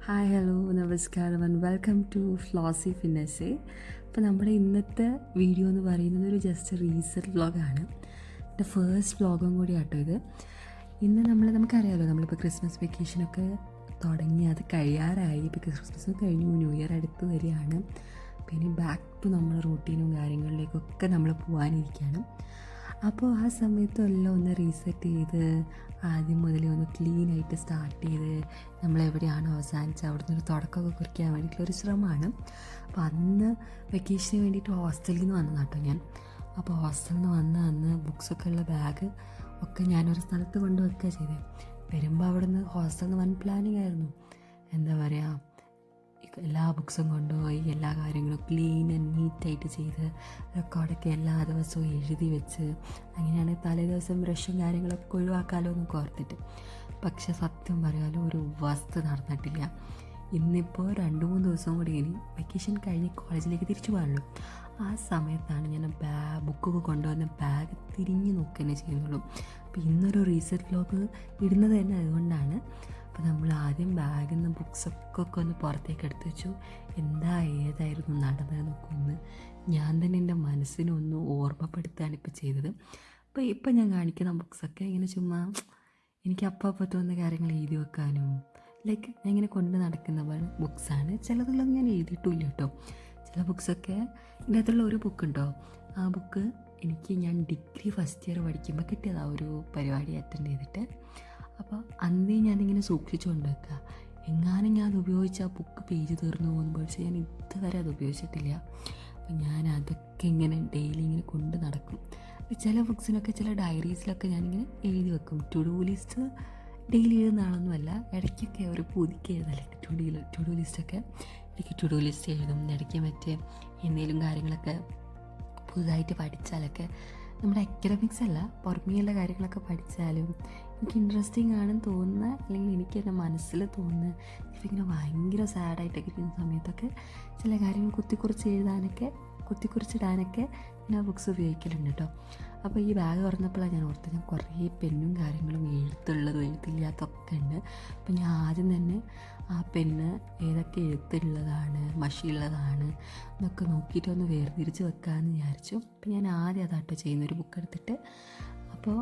Hi hello നമസ്കാരം and welcome to ഫ്ലോസി ഫിന്നസെ. അപ്പോൾ നമ്മുടെ ഇന്നത്തെ വീഡിയോ എന്ന് പറയുന്നത് ഒരു ജസ്റ്റ് റീസെറ്റ് വ്ളോഗാണ്. എൻ്റെ ഫേസ്റ്റ് വ്ളോഗും കൂടി ആട്ടോ ഇത്. ഇന്ന് നമുക്കറിയാമല്ലോ, നമ്മളിപ്പോൾ ക്രിസ്മസ് വെക്കേഷനൊക്കെ തുടങ്ങി, അത് കഴിയാറായി. ഇപ്പോൾ ക്രിസ്മസ് കഴിഞ്ഞു, ന്യൂ ഇയർ അടുത്ത് വരികയാണ്. പിന്നെ ബാക്ക് ടു നമ്മുടെ റൂട്ടീനും കാര്യങ്ങളിലേക്കൊക്കെ നമ്മൾ പോകാനിരിക്കുകയാണ്. അപ്പോൾ ആ സമയത്തെല്ലാം ഒന്ന് റീസെറ്റ് ചെയ്ത് ആദ്യം മുതലേ ഒന്ന് ക്ലീനായിട്ട് സ്റ്റാർട്ട് ചെയ്ത് നമ്മളെവിടെയാണോ അവസാനിച്ച് അവിടെ നിന്നൊരു തുടക്കമൊക്കെ കുറിക്കാൻ വേണ്ടിയിട്ടുള്ളൊരു ശ്രമമാണ്. അപ്പോൾ അന്ന് വെക്കേഷന് വേണ്ടിയിട്ട് ഹോസ്റ്റലിൽ നിന്ന് വന്നതാണ് കേട്ടോ ഞാൻ. അപ്പോൾ ഹോസ്റ്റലിൽ നിന്ന് അന്ന് ബുക്സൊക്കെ ഉള്ള ബാഗ് ഒക്കെ ഞാനൊരു സ്ഥലത്ത് കൊണ്ടുവെക്കുക ചെയ്തത്. വരുമ്പോൾ അവിടെ നിന്ന് ഹോസ്റ്റലിൽ നിന്ന് വൻ പ്ലാനിങ് ആയിരുന്നു. എന്താ പറയുക, എല്ലാ ബുക്സും കൊണ്ടുപോയി എല്ലാ കാര്യങ്ങളും ക്ലീൻ ആൻഡ് നീറ്റായിട്ട് ചെയ്ത് റെക്കോർഡൊക്കെ എല്ലാ ദിവസവും എഴുതി വെച്ച്, അങ്ങനെയാണ് തലേ ദിവസം ബ്രഷും കാര്യങ്ങളൊക്കെ ഒഴിവാക്കാമല്ലോ എന്നൊക്കെ ഓർത്തിട്ട്. പക്ഷെ സത്യം പറയാലോ, ഒരു വസ്തു നടന്നിട്ടില്ല. ഇന്നിപ്പോൾ 2-3 ദിവസം കൂടി ഇനി വെക്കേഷൻ കഴിഞ്ഞ് കോളേജിലേക്ക് തിരിച്ചു പോകാനുള്ളൂ. ആ സമയത്താണ് ഞാൻ ബുക്കൊക്കെ കൊണ്ടുവന്ന ബാഗ് തിരിഞ്ഞ് നോക്കുക ചെയ്യുന്നുള്ളൂ. അപ്പോൾ ഇന്നൊരു റീസെറ്റ് വ്ലോഗ് ഇടുന്നത് തന്നെ അതുകൊണ്ടാണ്. അപ്പോൾ നമ്മൾ ആദ്യം ബാഗിൽ നിന്ന് ബുക്സൊക്കെ ഒന്ന് പുറത്തേക്ക് എടുത്ത് വെച്ചു. ഏതായിരുന്നു നടന്നതെന്നൊക്കെ ഒന്ന് ഞാൻ തന്നെ എൻ്റെ മനസ്സിനൊന്ന് ഓർമ്മപ്പെടുത്തുകയാണ് ഇപ്പോൾ ചെയ്തത്. അപ്പോൾ ഇപ്പം ഞാൻ കാണിക്കുന്ന ബുക്സൊക്കെ ഇങ്ങനെ ചുമ്മാ എനിക്ക് അപ്പം തോന്നുന്ന കാര്യങ്ങൾ എഴുതി വെക്കാനും ലൈക്ക് ഞാൻ ഇങ്ങനെ കൊണ്ട് നടക്കുന്ന ബുക്സാണ്. ചിലതുള്ളത് ഞാൻ എഴുതിയിട്ടില്ല കേട്ടോ. ചില ബുക്സൊക്കെ ഇതിൻ്റെ അകത്തുള്ള ഒരു ബുക്കുണ്ടോ, ആ ബുക്ക് ഞാൻ ഡിഗ്രി ഫസ്റ്റ് ഇയർ പഠിക്കുമ്പോൾ കിട്ടിയതാണ്, ഒരു പരിപാടി അറ്റൻഡ് ചെയ്തിട്ട്. അപ്പോൾ അന്നേ ഞാനിങ്ങനെ സൂക്ഷിച്ചു കൊണ്ട് വെക്കുക. എങ്ങാനും ഞാൻ അത് ഉപയോഗിച്ച് ആ ബുക്ക് പേജ് തീർന്നു പോകുന്നു. പക്ഷേ ഞാൻ ഇതുവരെ അത് ഉപയോഗിച്ചിട്ടില്ല. അപ്പം ഞാൻ അതൊക്കെ ഇങ്ങനെ ഡെയിലി ഇങ്ങനെ കൊണ്ട് നടക്കും. ചില ബുക്സിനൊക്കെ ചില ഡയറീസിലൊക്കെ ഞാനിങ്ങനെ എഴുതി വെക്കും. ടു ഡു ലിസ്റ്റ് ഡെയിലി എഴുതുന്ന ആളൊന്നുമല്ല, ഇടയ്ക്കൊക്കെ ഒരു പുതുക്കി എഴുതലുണ്ട് ടു ഡു ലിസ്റ്റൊക്കെ. ഇടയ്ക്ക് ടു ഡു ലിസ്റ്റ് എഴുതും, ഇടയ്ക്ക് എന്തെങ്കിലും കാര്യങ്ങളൊക്കെ പുതുതായിട്ട് പഠിച്ചാലൊക്കെ, നമ്മുടെ അക്കാഡമിക്സ് അല്ല പുറമേയുള്ള കാര്യങ്ങളൊക്കെ പഠിച്ചാലും എനിക്ക് ഇൻട്രസ്റ്റിംഗ് ആണെന്ന് തോന്നുന്ന, അല്ലെങ്കിൽ എനിക്ക് എൻ്റെ മനസ്സിൽ തോന്നുന്ന, ഇപ്പോൾ ഇങ്ങനെ ഭയങ്കര സാഡായിട്ടൊക്കെ ഇരിക്കുന്ന സമയത്തൊക്കെ ചില കാര്യങ്ങൾ കുത്തിക്കുറിച്ചിടാനൊക്കെ ഞാൻ ആ ബുക്സ് ഉപയോഗിക്കലുണ്ട് കേട്ടോ. അപ്പോൾ ഈ ബാഗ് തുറന്നപ്പോഴാണ് ഞാൻ ഓർത്തത്, ഞാൻ കുറേ പെന്നും കാര്യങ്ങളും എഴുത്തുള്ളതും എഴുത്തില്ലാത്തതൊക്കെ ഉണ്ട്. അപ്പോൾ ഞാൻ ആദ്യം തന്നെ ആ പെണ്ണ് ഏതൊക്കെ എഴുത്തുള്ളതാണ് മഷിയുള്ളതാണ് എന്നൊക്കെ നോക്കിയിട്ടൊന്ന് വേർതിരിച്ച് വെക്കാമെന്ന് വിചാരിച്ചു. അപ്പോൾ ഞാൻ ആദ്യം അതാട്ടോ ചെയ്യുന്നൊരു ബുക്ക് എടുത്തിട്ട്. അപ്പോൾ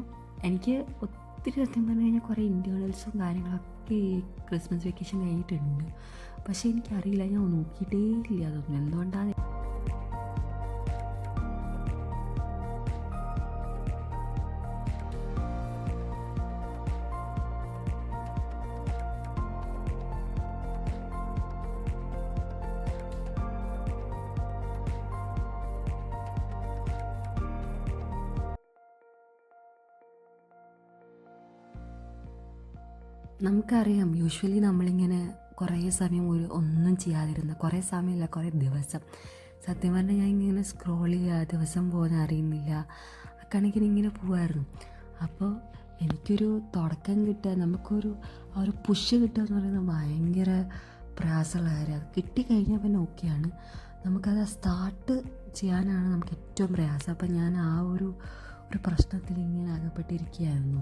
എനിക്ക് ഒത്തിരി സത്യം പറഞ്ഞു കഴിഞ്ഞാൽ കുറേ ഇൻറ്റേർണൽസും കാര്യങ്ങളൊക്കെ ഈ ക്രിസ്മസ് വെക്കേഷൻ കഴിഞ്ഞിട്ടുണ്ട്. പക്ഷേ എനിക്കറിയില്ല, ഞാൻ നോക്കിയിട്ടേ ഇല്ല അതൊന്നും എന്തുകൊണ്ടാണ്. നമുക്കറിയാം, യൂഷ്വലി നമ്മളിങ്ങനെ കുറേ സമയം ഒന്നും ചെയ്യാതിരുന്ന, കുറേ സമയമല്ല കുറേ ദിവസം, സത്യം പറഞ്ഞാൽ ഞാൻ ഇങ്ങനെ സ്ക്രോൾ ചെയ്യുക, ദിവസം പോകുന്ന അറിയുന്നില്ല, ആ കണക്കിന് ഇങ്ങനെ പോവായിരുന്നു. അപ്പോൾ എനിക്കൊരു തുടക്കം കിട്ടുക, നമുക്കൊരു ആ ഒരു പുഷ് കിട്ടുക എന്ന് പറയുന്നത് ഭയങ്കര പ്രയാസമുള്ള കാര്യം. അത് കിട്ടിക്കഴിഞ്ഞാൽ പിന്നെ ഓക്കെയാണ്, നമുക്കത് സ്റ്റാർട്ട് ചെയ്യാനാണ് നമുക്ക് ഏറ്റവും പ്രയാസം. അപ്പം ഞാൻ ആ ഒരു പ്രശ്നത്തിൽ ഇങ്ങനെ അകപ്പെട്ടിരിക്കുകയായിരുന്നു.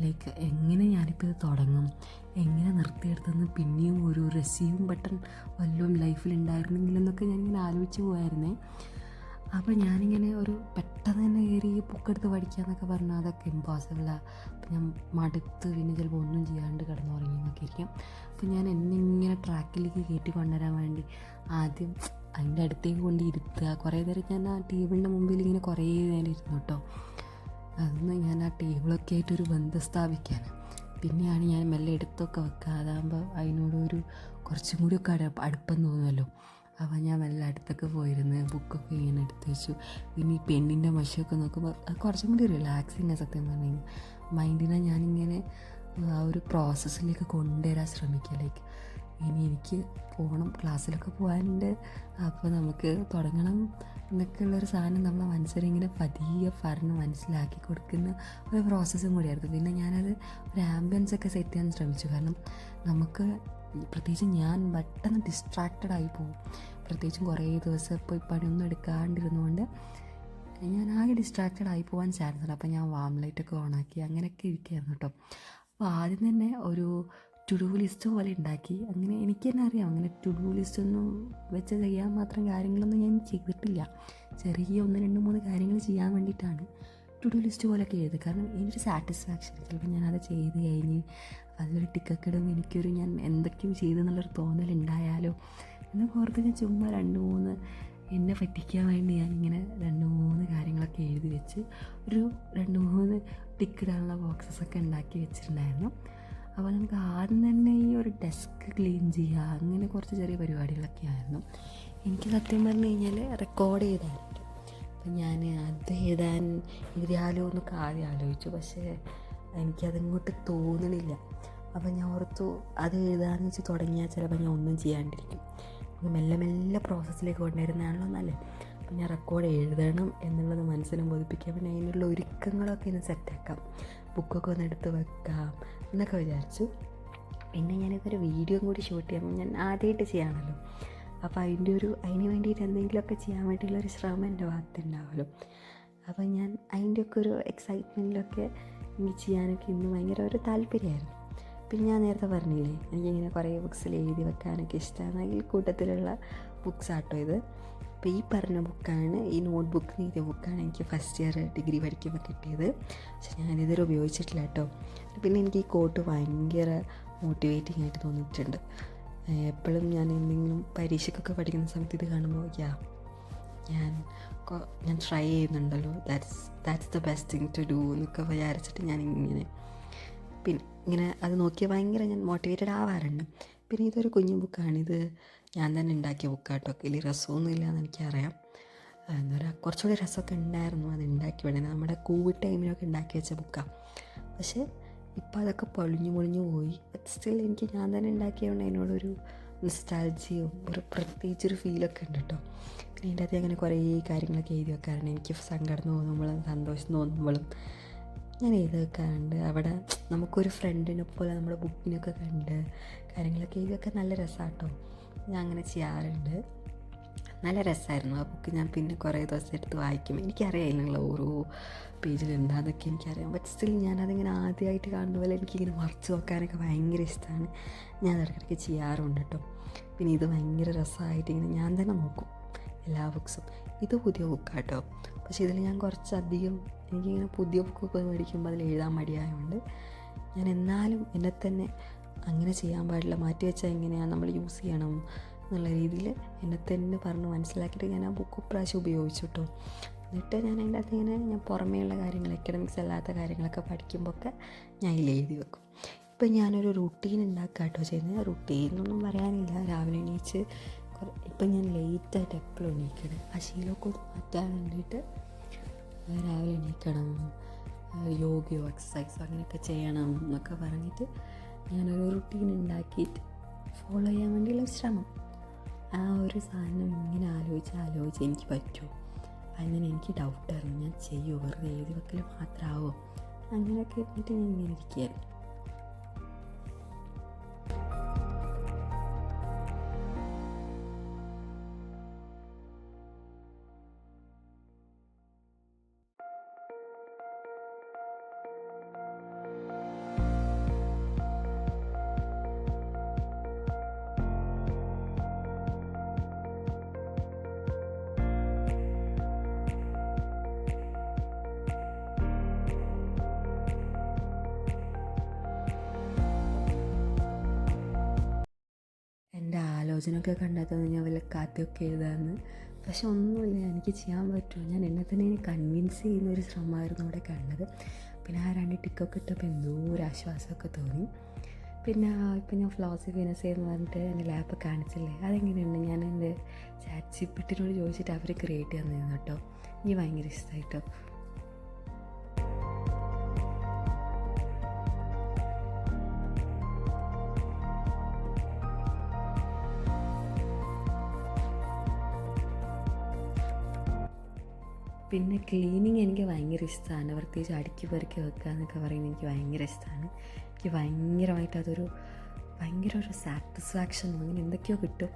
ലൈക്ക് എങ്ങനെ ഞാനിപ്പോൾ ഇത് തുടങ്ങും, എങ്ങനെ നിർത്തിയെടുത്തെന്ന് പിന്നെയും ഒരു റെസ്യൂം ബട്ടൺ വല്ലതും ലൈഫിൽ ഉണ്ടായിരുന്നെങ്കിലെന്നൊക്കെ ഞാനിങ്ങനെ ആലോചിച്ച് പോയായിരുന്നേ. അപ്പോൾ ഞാനിങ്ങനെ പെട്ടെന്ന് തന്നെ കയറി ബുക്കെടുത്ത് പഠിക്കാമെന്നൊക്കെ പറഞ്ഞാൽ അതൊക്കെ ഇമ്പോസിബിളാണ്. അപ്പം ഞാൻ മടുത്ത് പിന്നെ ചിലപ്പോൾ ഒന്നും ചെയ്യാണ്ട് കിടന്നുറങ്ങിയെന്നൊക്കെ ഇരിക്കും. അപ്പോൾ ഞാൻ ഇങ്ങനെ ട്രാക്കിലേക്ക് കയറ്റി കൊണ്ടുവരാൻ വേണ്ടി ആദ്യം അതിൻ്റെ അടുത്തേക്ക് കൊണ്ട് ഇരുത്തുക. കുറേ നേരം ഞാൻ ആ ടേബിളിൻ്റെ മുമ്പിൽ ഇങ്ങനെ കുറേ നേരം ഇരുന്നു കേട്ടോ. അന്ന് ഞാൻ ആ ടേബിളൊക്കെ ആയിട്ടൊരു ബന്ധം സ്ഥാപിക്കാൻ, പിന്നെയാണ് ഞാൻ മെല്ലെ എടുത്തൊക്കെ വെക്കുക. അതാകുമ്പോൾ അതിനോടൊരു കുറച്ചും കൂടിയൊക്കെ അടുപ്പം തോന്നുമല്ലോ. അപ്പോൾ ഞാൻ മെല്ലെ അടുത്തൊക്കെ പോയിരുന്ന് ബുക്കൊക്കെ ഇങ്ങനെ എടുത്ത് വെച്ചു. പിന്നെ ഈ പെണ്ണിൻ്റെ മഷിയൊക്കെ നോക്കുമ്പോൾ അത് കുറച്ചും കൂടി റിലാക്സിങ്, സത്യം പറഞ്ഞു കഴിഞ്ഞാൽ മൈൻഡിനെ ഞാനിങ്ങനെ ആ ഒരു പ്രോസസ്സിലേക്ക് കൊണ്ടുവരാൻ ശ്രമിക്കുക. ലൈക്ക് ഇനി എനിക്ക് പോകണം, ക്ലാസ്സിലൊക്കെ പോകാനുണ്ട്, അപ്പോൾ നമുക്ക് തുടങ്ങണം എന്നൊക്കെയുള്ളൊരു സാധനം നമ്മളെ മനസ്സിലിങ്ങനെ പതിയെ പറഞ്ഞ് മനസ്സിലാക്കി കൊടുക്കുന്ന ഒരു പ്രോസസ്സും കൂടിയായിരുന്നു. പിന്നെ ഞാനത് ഒരു ആംബിയൻസ് ഒക്കെ സെറ്റ് ചെയ്യാൻ ശ്രമിച്ചു. കാരണം നമുക്ക് പ്രത്യേകിച്ച് ഞാൻ പെട്ടെന്ന് ഡിസ്ട്രാക്റ്റഡ് ആയി പോകും. പ്രത്യേകിച്ചും കുറേ ദിവസം ഇപ്പോൾ പണിയൊന്നും എടുക്കാണ്ടിരുന്നുകൊണ്ട് ഞാൻ ആകെ ഡിസ്ട്രാക്റ്റഡ് ആയി പോകാൻ ചാൻസ് ഉണ്ട്. അപ്പോൾ ഞാൻ വാം ലൈറ്റൊക്കെ ഓണാക്കി അങ്ങനെയൊക്കെ ഇരിക്കുകയായിരുന്നു കേട്ടോ. അപ്പോൾ ആദ്യം തന്നെ ഒരു ടു ഡു ലിസ്റ്റ് പോലെ ഉണ്ടാക്കി. അങ്ങനെ എനിക്ക് തന്നെ അറിയാം, അങ്ങനെ ടു ഡു ലിസ്റ്റൊന്നും വെച്ച് ചെയ്യാൻ മാത്രം കാര്യങ്ങളൊന്നും ഞാൻ ചെയ്തിട്ടില്ല. ചെറിയ 1, 2, 3 കാര്യങ്ങൾ ചെയ്യാൻ വേണ്ടിയിട്ടാണ് ടു ഡു ലിസ്റ്റ് പോലെയൊക്കെ എഴുതുക. കാരണം എനിക്കൊരു സാറ്റിസ്ഫാക്ഷൻ, ചിലപ്പോൾ ഞാനത് ചെയ്ത് കഴിഞ്ഞ് അതിലൊരു ടിക്കൊക്കെ ഇടുമ്പോൾ എനിക്കൊരു ഞാൻ എന്തൊക്കെയോ ചെയ്തെന്നുള്ളൊരു തോന്നലുണ്ടായാലോ എന്നൊക്കെ ഓർത്ത് ഞാൻ ചുമ്മാ 2, 3 എന്നെ പറ്റിക്കാൻ വേണ്ടി ഞാനിങ്ങനെ 2, 3 കാര്യങ്ങളൊക്കെ എഴുതി വെച്ച് ഒരു 2, 3 ടിക്കിടാനുള്ള ബോക്സസൊക്കെ ഉണ്ടാക്കി വെച്ചിട്ടുണ്ടായിരുന്നു. അപ്പോൾ നമുക്ക് ആദ്യം തന്നെ ഈ ഒരു ഡെസ്ക് ക്ലീൻ ചെയ്യുക, അങ്ങനെ കുറച്ച് ചെറിയ പരിപാടികളൊക്കെ ആയിരുന്നു. എനിക്ക് സത്യം പറഞ്ഞു കഴിഞ്ഞാൽ റെക്കോർഡ് ചെയ്തായിരുന്നു. അപ്പം ഞാൻ അത് എഴുതാലോ എന്നൊക്കെ ആദ്യം ആലോചിച്ചു, പക്ഷേ എനിക്കതിങ്ങോട്ട് തോന്നണില്ല. അപ്പം ഞാൻ ഓർത്തു അത് എഴുതാമെന്ന് വെച്ച് തുടങ്ങിയാൽ ചിലപ്പോൾ ഞാൻ ഒന്നും ചെയ്യാണ്ടിരിക്കും. മെല്ലെ മെല്ലെ പ്രോസസ്സിലേക്ക് കൊണ്ടുവരുന്നതാണല്ലോ നല്ലത്. അപ്പം ഞാൻ റെക്കോർഡ് എഴുതണം എന്നുള്ളത് മനസ്സിലും ബോധിപ്പിക്കാം. പിന്നെ അതിനുള്ള ഒരുക്കങ്ങളൊക്കെ ഒന്ന് സെറ്റാക്കാം, ബുക്കൊക്കെ ഒന്ന് എടുത്ത് വെക്കാം എന്നൊക്കെ വിചാരിച്ചു. പിന്നെ ഞാനിതൊരു വീഡിയോ കൂടി ഷൂട്ട് ചെയ്യുമ്പോൾ ഞാൻ ആദ്യമായിട്ട് ചെയ്യാണല്ലോ, അപ്പോൾ അതിന് വേണ്ടിയിട്ട് എന്തെങ്കിലുമൊക്കെ ചെയ്യാൻ വേണ്ടിയുള്ളൊരു ശ്രമം എൻ്റെ ഭാഗത്തുണ്ടാവുമല്ലോ. അപ്പോൾ ഞാൻ അതിൻ്റെയൊക്കെ ഒരു എക്സൈറ്റ്മെൻറ്റിലൊക്കെ എനിക്ക് ചെയ്യാനൊക്കെ ഇന്ന് ഭയങ്കര ഒരു താല്പര്യമായിരുന്നു. പിന്നെ ഞാൻ നേരത്തെ പറഞ്ഞില്ലേ, എനിക്കിങ്ങനെ കുറേ ബുക്സിൽ എഴുതി വെക്കാനൊക്കെ ഇഷ്ടമാണ്. അതിൽ കൂട്ടത്തിലുള്ള ബുക്സ് ആട്ടോ ഇത്. അപ്പോൾ ഈ പറഞ്ഞ ബുക്കാണ്, ഈ നോട്ട് ബുക്ക് എഴുതിയ ബുക്കാണ് എനിക്ക് ഫസ്റ്റ് ഇയർ ഡിഗ്രി പഠിക്കുമ്പോൾ കിട്ടിയത്. പക്ഷെ ഞാനിതുവരെ ഉപയോഗിച്ചിട്ടില്ല കേട്ടോ. പിന്നെ എനിക്ക് ഈ കോട്ട് ഭയങ്കര മോട്ടിവേറ്റിംഗ് ആയിട്ട് തോന്നിയിട്ടുണ്ട്. എപ്പോഴും ഞാൻ എന്തെങ്കിലും പരീക്ഷയ്ക്കൊക്കെ പഠിക്കുന്ന സമയത്ത് ഇത് കാണുമ്പോൾ ഞാൻ ട്രൈ ചെയ്യുന്നുണ്ടല്ലോ, that's the best thing to do എന്നൊക്കെ വിചാരിച്ചിട്ട് ഞാനിങ്ങനെ ഇങ്ങനെ അത് നോക്കിയാൽ ഭയങ്കര ഞാൻ മോട്ടിവേറ്റഡ് ആവാറുണ്ട്. പിന്നെ ഇതൊരു കുഞ്ഞു ബുക്കാണ്, ഇത് ഞാൻ തന്നെ ഉണ്ടാക്കിയ ബുക്കാട്ടോ. വലിയ രസമൊന്നുമില്ല എന്ന് എനിക്കറിയാം, കുറച്ചുകൂടി രസമൊക്കെ ഉണ്ടായിരുന്നു അത് ഉണ്ടാക്കി വേണേ. നമ്മുടെ കോവിഡ് ടൈമിലൊക്കെ ഉണ്ടാക്കി വെച്ച ബുക്കാണ്. പക്ഷേ ഇപ്പോൾ അതൊക്കെ പൊളിഞ്ഞു പോയി. ബട്ട് സ്റ്റിൽ എനിക്ക് ഞാൻ തന്നെ ഉണ്ടാക്കിയതുകൊണ്ട് അതിനോടൊരു നൊസ്റ്റാൾജിയും പ്രത്യേകിച്ചൊരു ഫീലൊക്കെ ഉണ്ട് കേട്ടോ. പിന്നെ അതിൻ്റെ അകത്ത് അങ്ങനെ കുറേ കാര്യങ്ങളൊക്കെ എഴുതി വെക്കാറുണ്ട്. എനിക്ക് സങ്കടം തോന്നുമ്പോഴും സന്തോഷം തോന്നുമ്പോഴും ഞാൻ എഴുതി വെക്കാറുണ്ട്. അവിടെ നമുക്കൊരു ഫ്രണ്ടിനെ പോലെ നമ്മുടെ ബുക്കിനൊക്കെ കണ്ട് കാര്യങ്ങളൊക്കെ എഴുതിയൊക്കെ നല്ല രസമാട്ടോ. ഞാൻ അങ്ങനെ ചെയ്യാറുണ്ട്. നല്ല രസമായിരുന്നു ആ ബുക്ക്. ഞാൻ പിന്നെ കുറേ ദിവസം എടുത്ത് വായിക്കും. എനിക്കറിയാം നിങ്ങൾ ഓരോ പേജിൽ എന്താണെന്നൊക്കെ എനിക്കറിയാം. ബട്ട് സ്റ്റിൽ ഞാനതിങ്ങനെ ആദ്യമായിട്ട് കാണുന്ന പോലെ എനിക്കിങ്ങനെ മറച്ച് വെക്കാനൊക്കെ ഭയങ്കര ഇഷ്ടമാണ്. ഞാൻ ഇടയ്ക്കിടയ്ക്ക് ചെയ്യാറുണ്ട് കേട്ടോ. പിന്നെ ഇത് ഭയങ്കര രസമായിട്ട് ഇങ്ങനെ ഞാൻ തന്നെ നോക്കും എല്ലാ ബുക്സും. ഇത് പുതിയ ബുക്കാട്ടോ, പക്ഷേ ഇതിൽ ഞാൻ കുറച്ചധികം എനിക്കിങ്ങനെ പുതിയ ബുക്കൊക്കെ മേടിക്കുമ്പോൾ അതിൽ എഴുതാൻ മടിയായതുകൊണ്ട് ഞാൻ എന്നാലും എന്നെ തന്നെ അങ്ങനെ ചെയ്യാൻ പാടില്ല, മാറ്റി വെച്ചാൽ എങ്ങനെയാണ് നമ്മൾ യൂസ് ചെയ്യണം എന്നുള്ള രീതിയിൽ എന്നെ തന്നെ പറഞ്ഞ് മനസ്സിലാക്കിയിട്ട് ഞാൻ ആ ബുക്ക് പ്രാവശ്യം ഉപയോഗിച്ചു കേട്ടോ. എന്നിട്ട് ഞാൻ അതിൻ്റെ അകത്ത് ഞാൻ പുറമേയുള്ള കാര്യങ്ങൾ, അക്കാഡമിക്സ് അല്ലാത്ത കാര്യങ്ങളൊക്കെ പഠിക്കുമ്പോഴൊക്കെ ഞാൻ ഇതിൽ എഴുതി വെക്കും. ഇപ്പം ഞാനൊരു റുട്ടീൻ ഉണ്ടാക്കുക കേട്ടോ ചെയ്യുന്നത്. റുട്ടീനൊന്നും പറയാനില്ല, രാവിലെ എണീച്ച് ഇപ്പം ഞാൻ ലേറ്റായിട്ട് എപ്പോഴും എണീക്കണം. ആ ശീലമൊക്കെ മാറ്റാൻ വേണ്ടിയിട്ട് രാവിലെ എണീക്കണം, യോഗയോ എക്സസൈസോ അങ്ങനെയൊക്കെ ചെയ്യണം എന്നൊക്കെ പറഞ്ഞിട്ട് ഞാനൊരു റുട്ടീൻ ഉണ്ടാക്കിയിട്ട് ഫോളോ ചെയ്യാൻ വേണ്ടിയുള്ള ശ്രമം. ആ ഒരു സാധനം ഇങ്ങനെ ആലോചിച്ച് എനിക്ക് പറ്റുമോ, അങ്ങനെ എനിക്ക് ഡൗട്ടായിരുന്നു. ഞാൻ ചെയ്യുമോ, വെറുതെ എഴുതി വെക്കൽ മാത്രമാവോ, അങ്ങനെയൊക്കെ ഇരുന്നിട്ട് ഞാൻ ഇങ്ങനെ ഇരിക്കുകയായിരുന്നു. എൻ്റെ ആലോചനയൊക്കെ കണ്ടെത്തുന്നത് ഞാൻ വല്ല കഥയൊക്കെ എഴുതാമെന്ന്. പക്ഷെ ഒന്നുമില്ല, എനിക്ക് ചെയ്യാൻ പറ്റുമോ, ഞാൻ എന്നെ തന്നെ കൺവിൻസ് ചെയ്യുന്ന ഒരു ശ്രമമായിരുന്നു അവിടെ കണ്ടത്. പിന്നെ ആ 2 ടിക്കൊക്കെ ഇട്ടപ്പോൾ എന്തോ ഒരു ആശ്വാസമൊക്കെ തോന്നി. പിന്നെ ഇപ്പം ഞാൻ ഫ്ലോസി ഫിനസേ എന്ന് പറഞ്ഞിട്ട് എൻ്റെ ലാപ്പ് കാണിച്ചില്ലേ, അതെങ്ങനെയുണ്ട് ഞാൻ എൻ്റെ ChatGPTയോട് ചോദിച്ചിട്ട് അവർ ക്രിയേറ്റ് ചെയ്യാൻ കേട്ടോ. എനിക്ക് ഭയങ്കര ഇഷ്ടമായിട്ടോ. പിന്നെ ക്ലീനിങ് എനിക്ക് ഭയങ്കര ഇഷ്ടമാണ്. പ്രത്യേകിച്ച് അടുക്കി പെറുക്കി വെക്കുക എന്നൊക്കെ പറയുന്നത് എനിക്ക് ഭയങ്കര ഇഷ്ടമാണ്. എനിക്ക് ഭയങ്കരമായിട്ട് അതൊരു ഭയങ്കര ഒരു സാറ്റിസ്ഫാക്ഷൻ അങ്ങനെ എന്തൊക്കെയോ കിട്ടും.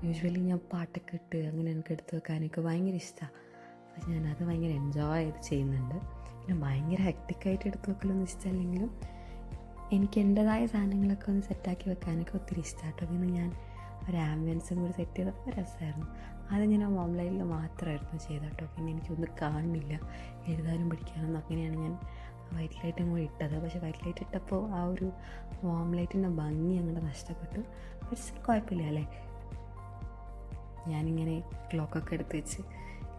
യൂഷ്വലി ഞാൻ പാട്ടൊക്കെ ഇട്ട് അങ്ങനെ എനിക്ക് എടുത്ത് വെക്കാനൊക്കെ ഭയങ്കര ഇഷ്ടമാണ്. അപ്പോൾ ഞാനത് ഭയങ്കര എൻജോയ് ചെയ്ത് ചെയ്യുന്നുണ്ട്. പിന്നെ ഭയങ്കര ഹെക്റ്റിക്കായിട്ട് എടുത്ത് വെക്കലൊന്നും ഇഷ്ടമല്ലെങ്കിലും എനിക്ക് എൻ്റെതായ സാധനങ്ങളൊക്കെ ഒന്ന് സെറ്റാക്കി വെക്കാനൊക്കെ ഒത്തിരി ഇഷ്ടമാണ് കേട്ടോ. പിന്നെ ഞാൻ ഒരു ആംബിയൻസും കൂടി സെറ്റ് ചെയ്തപ്പോൾ രസമായിരുന്നു. അത് ഞാൻ ആ ഹോം ലൈറ്റിൽ മാത്രമായിരുന്നു ചെയ്തത് കേട്ടോ. പിന്നെ എനിക്കൊന്നും കാണുന്നില്ല, എഴുതാനും പഠിക്കാനൊന്നും. അങ്ങനെയാണ് ഞാൻ വൈറ്റ് ലൈറ്റും കൂടി ഇട്ടത്. പക്ഷേ വൈറ്റ് ലൈറ്റ് ഇട്ടപ്പോൾ ആ ഒരു ഹോം ലൈറ്റിൻ്റെ ഭംഗി അങ്ങോട്ട് നഷ്ടപ്പെട്ടു. പക്ഷേ കുഴപ്പമില്ല അല്ലേ. ഞാനിങ്ങനെ ക്ലോക്കൊക്കെ എടുത്ത് വെച്ച്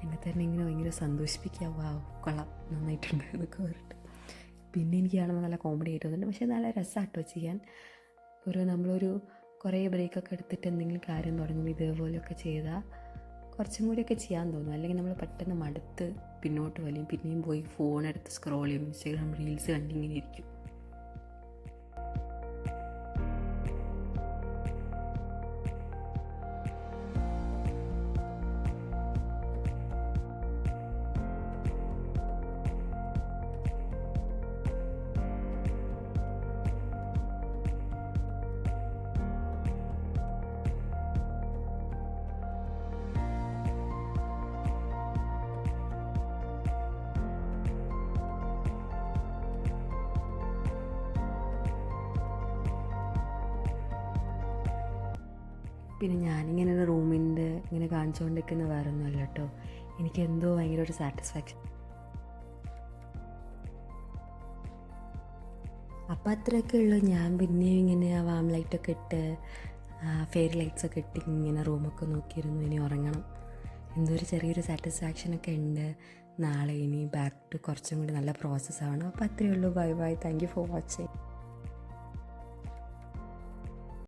എന്നെ തന്നെ ഇങ്ങനെ ഭയങ്കര സന്തോഷിപ്പിക്കുക. വാവ് കൊള്ളാം, നന്നായിട്ടുണ്ട് എന്നൊക്കെ പറഞ്ഞിട്ട്. പിന്നെ എനിക്ക് കാണുമ്പോൾ നല്ല കോമഡി ആയിട്ട് തോന്നുന്നുണ്ട്. പക്ഷേ നല്ല രസമാട്ടോ ചെയ്യാൻ. നമ്മളൊരു കുറേ ബ്രേക്കൊക്കെ എടുത്തിട്ട് എന്തെങ്കിലും കാര്യം തുടങ്ങുമ്പോൾ ഇതേപോലെയൊക്കെ ചെയ്താൽ കുറച്ചും കൂടിയൊക്കെ ചെയ്യാൻ തോന്നും. അല്ലെങ്കിൽ നമ്മൾ പെട്ടെന്ന് മടുത്ത് പിന്നോട്ട് വലിയും, പിന്നെയും പോയി ഫോണെടുത്ത് സ്ക്രോൾ ചെയ്യും, ഇൻസ്റ്റാഗ്രാം റീൽസ് കണ്ടിങ്ങനെ ഇരിക്കും. പിന്നെ ഞാനിങ്ങനെ ഒരു റൂമിൻ്റെ ഇങ്ങനെ കാണിച്ചുകൊണ്ടിരിക്കുന്ന വേറെ ഒന്നുമല്ല കേട്ടോ. എനിക്ക് എന്തോ ഭയങ്കര ഒരു സാറ്റിസ്ഫാക്ഷൻ. അപ്പം അത്രയൊക്കെ ഉള്ളൂ. ഞാൻ പിന്നെയും ഇങ്ങനെ ആ വാം ലൈറ്റൊക്കെ ഇട്ട് ഫെയർ ലൈറ്റ്സൊക്കെ ഇട്ട് ഇങ്ങനെ റൂമൊക്കെ നോക്കിയിരുന്നു. ഇനി ഉറങ്ങണം. എന്തോ ഒരു ചെറിയൊരു സാറ്റിസ്ഫാക്ഷനൊക്കെ ഉണ്ട്. നാളെ ഇനി ബാക്ക് ടു കുറച്ചും കൂടി നല്ല പ്രോസസ്സാവണം. അപ്പോൾ അത്രയേ ഉള്ളൂ. Bye bye. Thank you for watching.